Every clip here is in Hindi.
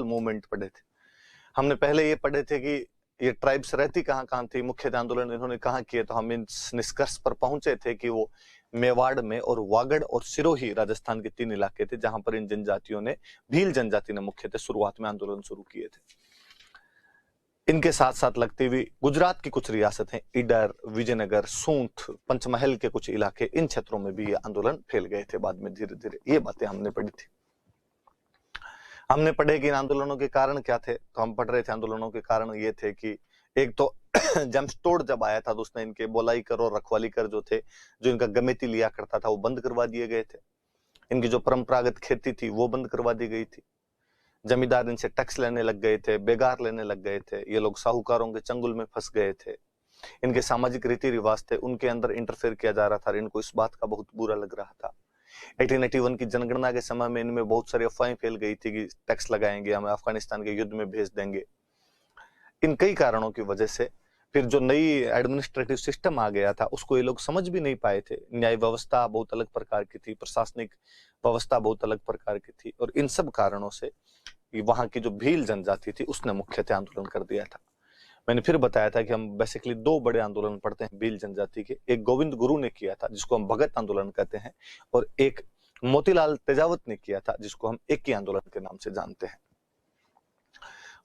ट्राइबल मूवमेंट पढ़े थे। हमने पहले ये पढ़े थे कि ये ट्राइब्स रहती कहाँ कहाँ थी, मुख्य आंदोलन इन्होंने कहाँ किए, तो हम इस निष्कर्ष पर पहुंचे थे कि वो मेवाड़ में और वागड़ और सिरोही राजस्थान के 3 इलाके थे जहां पर इन जनजातियों ने, भील जनजाति ने मुख्यतः शुरुआत में आंदोलन शुरू किए थे। इनके साथ साथ लगती हुई गुजरात की कुछ रियासतें, ईडर, विजयनगर, सूंठ, पंचमहल के कुछ इलाके, इन क्षेत्रों में भी ये आंदोलन फैल गए थे बाद में धीरे धीरे। ये बातें हमने पढ़ी थी। हमने पढ़े कि इन आंदोलनों के कारण क्या थे, तो हम पढ़ रहे थे आंदोलनों के कारण ये थे कि एक तो जमस्टोड जब आया था तो उसने इनके बोलाई कर और रखवाली कर जो थे, जो इनका गमेती लिया करता था, वो बंद करवा दिए गए थे। इनकी जो परंपरागत खेती थी वो बंद करवा दी गई थी। जमींदार इनसे टैक्स लेने लग गए थे, बेगार लेने लग गए थे। ये लोग साहूकारों के चंगुल में फंस गए थे। इनके सामाजिक रीति रिवाज थे, उनके अंदर इंटरफेयर किया जा रहा था। इनको इस बात का बहुत बुरा लग रहा था। 1881 की जनगणना के समय में इनमें बहुत सारी अफवाहें फैल गई थी कि टैक्स लगाएंगे, हमें अफगानिस्तान के युद्ध में भेज देंगे। इन कई कारणों की वजह से फिर जो नई एडमिनिस्ट्रेटिव सिस्टम आ गया था उसको ये लोग समझ भी नहीं पाए थे। न्याय व्यवस्था बहुत अलग प्रकार की थी, प्रशासनिक व्यवस्था बहुत अलग प्रकार की थी, और इन सब कारणों से वहां की जो भील जनजाति थी उसने मुख्यतः आंदोलन कर दिया था। मैंने फिर बताया था कि हम बेसिकली 2 बड़े आंदोलन पढ़ते हैं भील जनजाति के। एक गोविंद गुरु ने किया था जिसको हम भगत आंदोलन कहते हैं, और एक मोतीलाल तेजावत ने किया था जिसको हम एक ही आंदोलन के नाम से जानते हैं।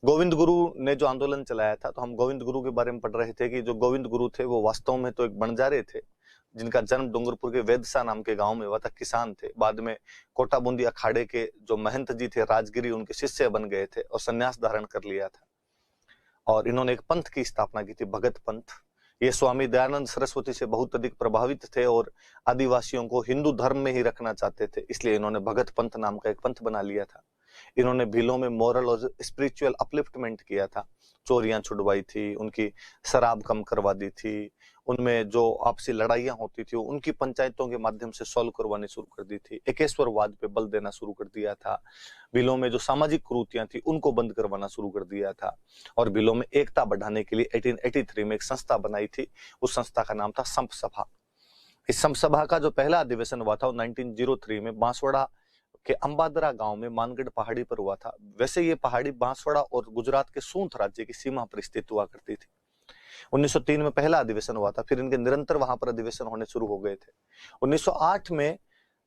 गोविंद गुरु ने जो आंदोलन चलाया था, तो हम गोविंद गुरु के बारे में पढ़ रहे थे कि जो गोविंद गुरु थे वो वास्तव में तो एक बंजारे थे जिनका जन्म डूंगरपुर के वेदसा नाम के गांव में हुआ था। किसान थे। बाद में कोटा बूंदी अखाड़े के जो महंत जी थे राजगिरी, उनके शिष्य बन गए थे और संन्यास धारण कर लिया था। और इन्होंने एक पंथ की स्थापना की थी, भगत पंथ। ये स्वामी दयानंद सरस्वती से बहुत अधिक प्रभावित थे और आदिवासियों को हिंदू धर्म में ही रखना चाहते थे, इसलिए इन्होंने भगत पंथ नाम का एक पंथ बना लिया था। इन्होंने भीलों में मॉरल और स्पिरिचुअल अपलिफ्टमेंट किया था। चोरियां छुड़वाई थी, उनकी शराब कम करवा दी थी, उनमें जो आपसी लड़ाइयां होती थी उनकी पंचायतों के माध्यम से सॉल्व करवानी शुरू कर दी थी। एकेश्वरवाद पे बल देना शुरू कर दिया था। भीलों में जो सामाजिक कुरीतियां थी उनको बंद करवाना शुरू कर दिया था। और भीलों में एकता बढ़ाने के लिए 1883 में एक संस्था बनाई थी। उस संस्था का नाम था संप सभा। इस संप सभा का जो पहला अधिवेशन हुआ था 1903 में बांसवाड़ा के अंबादरा गांव में मानगढ़ पहाड़ी पर हुआ था। वैसे ये पहाड़ी बांसवाड़ा और गुजरात के सूंठ राज्य की सीमा पर स्थित हुआ करती थी। 1903 में पहला अधिवेशन हुआ था, फिर इनके निरंतर वहां पर अधिवेशन होने शुरू हो गए थे। 1908 में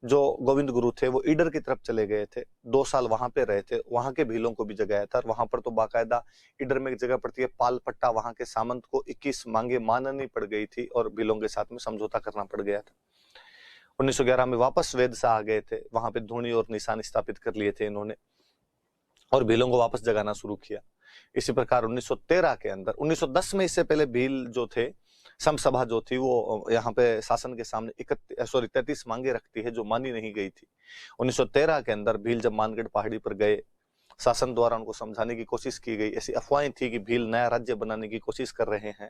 जो गोविंद गुरु थे वो ईडर की तरफ चले गए थे। 2 साल वहां पे रहे थे, वहां के भीलों को भी जगाया था। वहां पर तो बाकायदा ईडर में एक जगह पड़ती है पाल पट्टा, वहां के सामंत को 21 मांगे माननी पड़ गई थी और भीलों के साथ में समझौता करना पड़ गया था। 1911 में वापस वेदसा आ गए थे, वहां पे धूनी और निशान स्थापित कर लिए थे इन्होंने और भीलों को वापस जगाना शुरू किया। इसी प्रकार 1913 के अंदर, 1910 में इससे पहले भील जो थे, संप सभा जो थी वो यहाँ पे शासन के सामने 33 मांगे रखती है जो मानी नहीं गई थी। 1913 के अंदर भील जब मानगढ़ पहाड़ी पर गए, शासन द्वारा उनको समझाने की कोशिश की गई। ऐसी अफवाहें थी कि भील नया राज्य बनाने की कोशिश कर रहे हैं।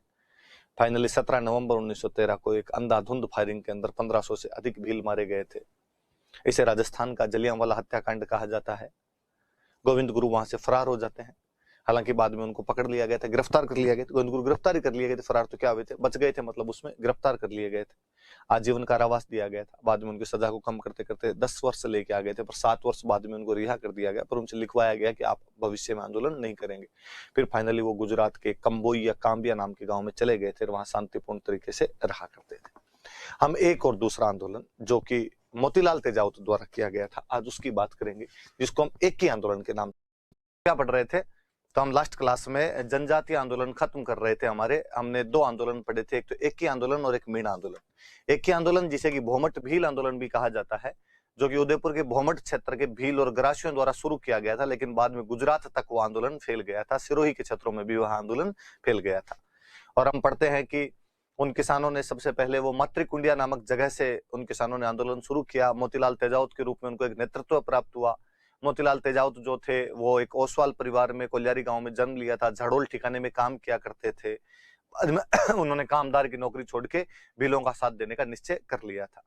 फाइनली 17 नवंबर 1913 को एक अंधाधुंध फायरिंग के अंदर 1500 से अधिक भील मारे गए थे। इसे राजस्थान का जलियांवाला हत्याकांड कहा जाता है। गोविंद गुरु वहां से फरार हो जाते हैं। हालांकि बाद में उनको पकड़ लिया गया था, गिरफ्तार कर लिया गया था। गोविंद गुरु गिरफ्तार ही कर लिए गए थे, फरार तो क्या हुए थे, बच गए थे, मतलब उसमें गिरफ्तार कर लिए गए थे। आजीवन कारावास दिया गया था। बाद में उनकी सजा को कम करते करते 10 वर्ष लेके आ गए थे, पर 7 वर्ष बाद में उनको रिहा कर दिया गया, पर उनसे लिखवाया गया कि आप भविष्य में आंदोलन नहीं करेंगे। फिर फाइनली वो गुजरात के कंबोई या काम्बिया नाम के गाँव में चले गए थे, वहां शांतिपूर्ण तरीके से रहा करते थे। हम एक और दूसरा आंदोलन जो कि मोतीलाल तेजावत द्वारा किया गया था, आज उसकी बात करेंगे, जिसको हम एक ही आंदोलन के नाम क्या पढ़ रहे थे। तो हम लास्ट क्लास में जनजातीय आंदोलन खत्म कर रहे थे हमारे। हमने 2 आंदोलन पढ़े थे, एक तो एक ही आंदोलन और एक मीण आंदोलन। एक ही आंदोलन जिसे कि भोमट भील आंदोलन भी कहा जाता है, जो कि उदयपुर के भोमट क्षेत्र के भील और ग्रासियों द्वारा शुरू किया गया था, लेकिन बाद में गुजरात तक वो आंदोलन फैल गया था। सिरोही के क्षेत्रों में भी वह आंदोलन फैल गया था। और हम पढ़ते हैं कि उन किसानों ने सबसे पहले वो मातृकुंडिया नामक जगह से उन किसानों ने आंदोलन शुरू किया। मोतीलाल तेजावत के रूप में उनको एक नेतृत्व प्राप्त हुआ। मोतीलाल तेजावत जो थे वो एक ओसवाल परिवार में कोल्यारी गांव में जन्म लिया था, झड़ोल ठिकाने में काम किया करते थे। बाद में उन्होंने कामदार की नौकरी छोड़ के भीलों का साथ देने का निश्चय कर लिया था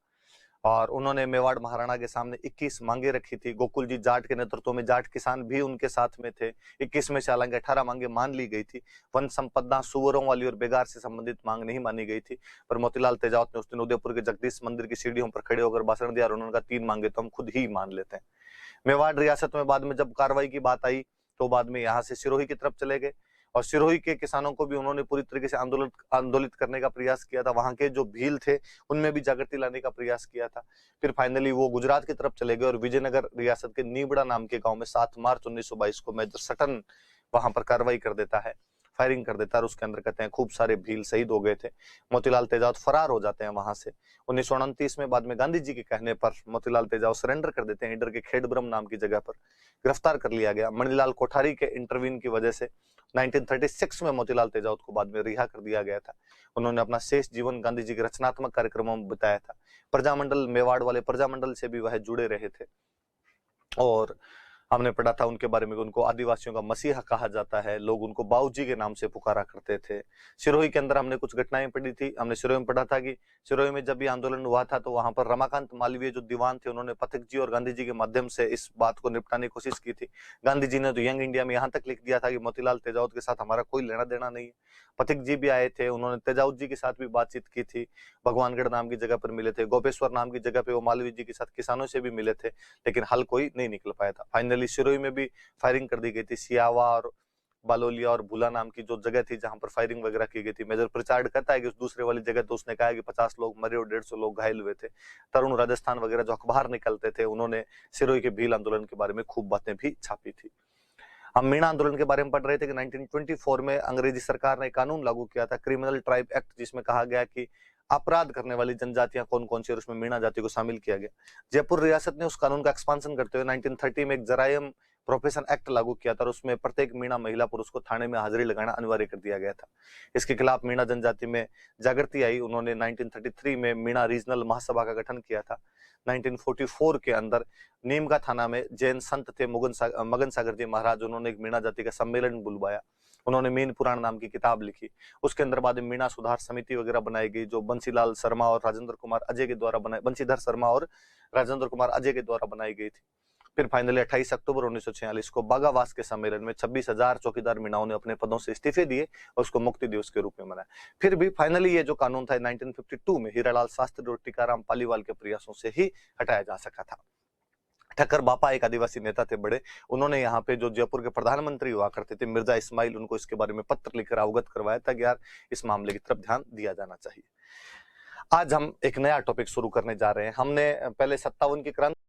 और उन्होंने मेवाड़ महाराणा के सामने 21 मांगे रखी थी। गोकुल जी जाट के नेतृत्व में जाट किसान भी उनके साथ में थे। 21 में से हालांकि 18 मांगे मान ली गई थी। वन संपदा, सुअरों वाली और बेगार से संबंधित मांग नहीं मानी गई थी, पर मोतीलाल तेजावत ने उस दिन उदयपुर के जगदीश मंदिर की सीढ़ियों पर खड़े होकर भाषण दिया और उन्होंने कहा 3 मांगे तो हम खुद ही मान लेते हैं। मेवाड़ रियासत में बाद में जब कार्रवाई की बात आई तो बाद में यहाँ से सिरोही की तरफ चले गए और सिरोही के किसानों को भी उन्होंने पूरी तरीके से आंदोलित करने का प्रयास किया था। वहां के जो भील थे उनमें भी जागृति लाने का प्रयास किया था। फिर फाइनली वो गुजरात की तरफ चले गए और विजयनगर रियासत के नीबड़ा नाम के गांव में 7 मार्च 1922 को मेजर सटन वहां पर कार्रवाई कर देता है, फायरिंग कर देता है और उसके अंदर कहते हैं खूब सारे भील शहीद हो गए थे। मोतीलाल तेजावत फरार हो जाते हैं वहां से। 1929 में बाद में गांधी जी के कहने पर मोतीलाल तेजावत सरेंडर कर देते हैं। ईडर के खेड़ब्रह्म नाम की जगह पर गिरफ्तार कर लिया गया। मणिलाल कोठारी के इंटरवीन की वजह से 1936 में मोतीलाल तेजावत को बाद में रिहा कर दिया गया था। उन्होंने अपना शेष जीवन गांधी जी के रचनात्मक कार्यक्रमों में बिताया था। प्रजामंडल, मेवाड़ वाले प्रजामंडल से भी वह जुड़े रहे थे और हमने पढ़ा था उनके बारे में, उनको आदिवासियों का मसीहा कहा जाता है। लोग उनको बाबूजी के नाम से पुकारा करते थे। सिरोही के अंदर हमने कुछ घटनाएं पढ़ी थी। हमने सिरोही में पढ़ा था कि सिरोही में जब ये आंदोलन हुआ था तो वहां पर रमाकांत मालवीय जो दीवान थे उन्होंने पथिक जी और गांधी जी के माध्यम से इस बात को निपटाने की कोशिश की थी। गांधी जी ने तो यंग इंडिया में यहाँ तक लिख दिया था कि मोतीलाल तेजावत के साथ हमारा कोई लेना देना नहीं है। पथिक जी भी आए थे, उन्होंने तेजावत जी के साथ भी बातचीत की थी। भगवानगढ़ नाम की जगह पर मिले थे। गोपेश्वर नाम की जगह पे वो मालवीय जी के साथ किसानों से भी मिले थे, लेकिन हल कोई नहीं निकल पाया था। फाइनली सिरोही में भी फायरिंग कर दी गई थी। सियावा और बालोलिया और भूला नाम की जो जगह थी जहां पर फायरिंग वगैरह की गई थी। मेजर प्रिचार्ड कहता है कि उस दूसरे वाली जगह तो उसने कहा कि 50 लोग मरे और 150 लोग घायल हुए थे। तरुण राजस्थान वगैरह जो अखबार निकलते थे उन्होंने सिरोही के भील आंदोलन के बारे में खूब बातें भी छापी थी। हम मीणा आंदोलन के बारे में पढ़ रहे थे कि 1924 में अंग्रेजी सरकार ने कानून लागू किया था, क्रिमिनल ट्राइब एक्ट, जिसमें कहा गया कि अपराध करने वाली जनजातियां कौन कौन सी और उसमें मीणा जाति को शामिल किया गया। जयपुर रियासत ने उस कानून का एक्सपांशन करते हुए 1930 में एक जरायम प्रोफेशन एक्ट लागू किया था और उसमें प्रत्येक मीणा महिला पुरुष को थाने में हाजिरी लगाना अनिवार्य कर दिया गया था। इसके खिलाफ मीणा जनजाति में जागृति आई। उन्होंने 1933 में मीणा रीजनल महासभा का गठन किया था। 1944 के अंदर नीमका थाना में जैन संत थे मगन सागर जी महाराज, उन्होंने एक मीणा जाति का सम्मेलन बुलवाया। उन्होंने मीन पुराण नाम की किताब लिखी। उसके अंदर बाद में मीणा सुधार समिति वगैरह बनाई गई जो बंसीधर शर्मा और राजेंद्र कुमार अजय के द्वारा बनाई गई थी। फिर फाइनली 28 अक्टूबर 1946 को बागावास के सम्मेलन में 26,000 चौकीदार मीणाओं ने अपने पदों से इस्तीफे दिए और उसको मुक्ति दिवस के रूप में मनाया। फिर भी फाइनली ये जो कानून था 1952 में हीरालाल शास्त्री और टीकाराम पालीवाल के प्रयासों से ही हटाया जा सका था। ठक्कर बापा एक आदिवासी नेता थे बड़े, उन्होंने यहाँ पे जो जयपुर के प्रधानमंत्री हुआ करते थे मिर्जा इस्माइल, उनको इसके बारे में पत्र लिखकर अवगत करवाया था कि यार इस मामले की तरफ ध्यान दिया जाना चाहिए। आज हम एक नया टॉपिक शुरू करने जा रहे हैं। हमने पहले 57 की क्रांति